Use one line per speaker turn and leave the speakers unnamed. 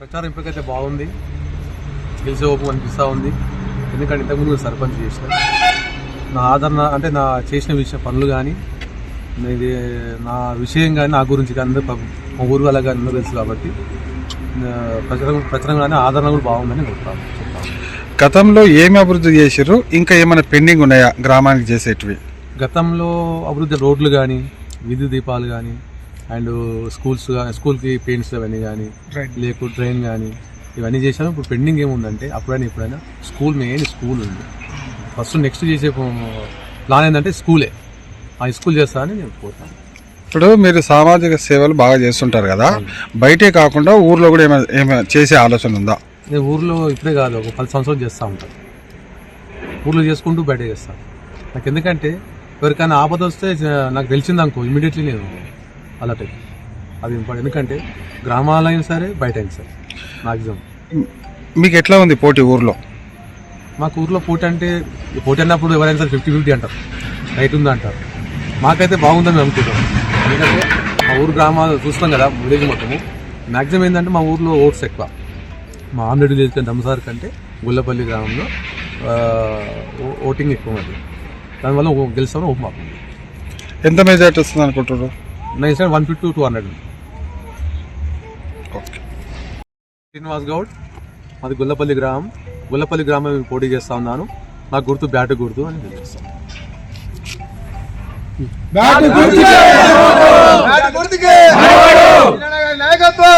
ప్రచారం ఇప్పటికైతే బాగుంది, గెలిచే ఓపు అనిపిస్తూ ఉంది. ఎందుకంటే ఇంతకుముందు సర్పంచ్ చేసిన నా ఆదరణ అంటే నా చేసిన పనులు కానీ నా విషయం కానీ నా గురించి కానీ అందరూ మా ఊరు వాళ్ళ కానీ అందరూ తెలుసు కాబట్టి ప్రచారం కానీ ఆదరణ కూడా బాగుందని చెప్తాను.
గతంలో ఏమి అభివృద్ధి చేసారు, ఇంకా ఏమైనా పెండింగ్ ఉన్నాయా గ్రామానికి చేసేటివి?
గతంలో అభివృద్ధి రోడ్లు కానీ, విద్యుత్ దీపాలు కానీ, అండ్ స్కూల్కి పెయింట్స్ అవన్నీ కానీ, లేకపోతే ట్రైన్ కానీ ఇవన్నీ చేశాను. ఇప్పుడు పెండింగ్ ఏముందంటే ఎప్పుడైనా మెయిన్ స్కూల్ ఉంది. ఫస్ట్ నెక్స్ట్ చేసే ప్లాన్ ఏంటంటే స్కూలే. ఆ స్కూల్ చేస్తానని నేను కోరుతాను.
ఇప్పుడు మీరు సామాజిక సేవలు బాగా చేస్తుంటారు కదా, బయటే కాకుండా ఊర్లో కూడా ఏమైనా చేసే ఆలోచన ఉందా?
నేను ఊర్లో ఇప్పుడే కాదు, ఒక 10 సంవత్సరాలు చేస్తూ ఉంటాను. ఊర్లో చేసుకుంటూ బయట చేస్తాను. నాకు ఎందుకంటే ఎవరికైనా ఆపద వస్తే నాకు తెలిసిందనుకో ఇమీడియట్లీ నేను అలర్ట్ అవుతాను. అది ఇంపార్టెంట్. ఎందుకంటే గ్రామాలైనా సరే బయట అయినా సరే మ్యాక్సిమం.
మీకు ఎట్లా ఉంది పోటీ ఊర్లో?
మాకు ఊర్లో పోటీ అన్నప్పుడు ఎవరైనా సరే 50-50 అంటారు, రైట్ ఉంది అంటారు. మాకైతే బాగుందని అనుకుంటాం. ఎందుకంటే మా ఊరు గ్రామాలు చూస్తాం కదా, విలేజ్ మొత్తము మ్యాక్సిమం ఏంటంటే మా ఊర్లో ఓట్స్ ఎక్కువ. మా ఆమ్లెట్ విలేజ్ కంటే దమ్సార్ కంటే గుల్లపల్లి గ్రామంలో ఓటింగ్ ఎక్కువ ఉంది. దానివల్ల గెలుస్తామని ఓపు మాకు.
ఎంత మెజార్టీ వస్తుంది అనుకుంటారు?
150-200.
ఓకే.
శ్రీనివాస్ గౌడ్, మాది గుల్లపల్లి గ్రామం పోటీ చేస్తా ఉన్నాను. నాకు గుర్తు బ్యాట్ గుర్తు అని తెలియజేస్తాను.
నాయకత్వం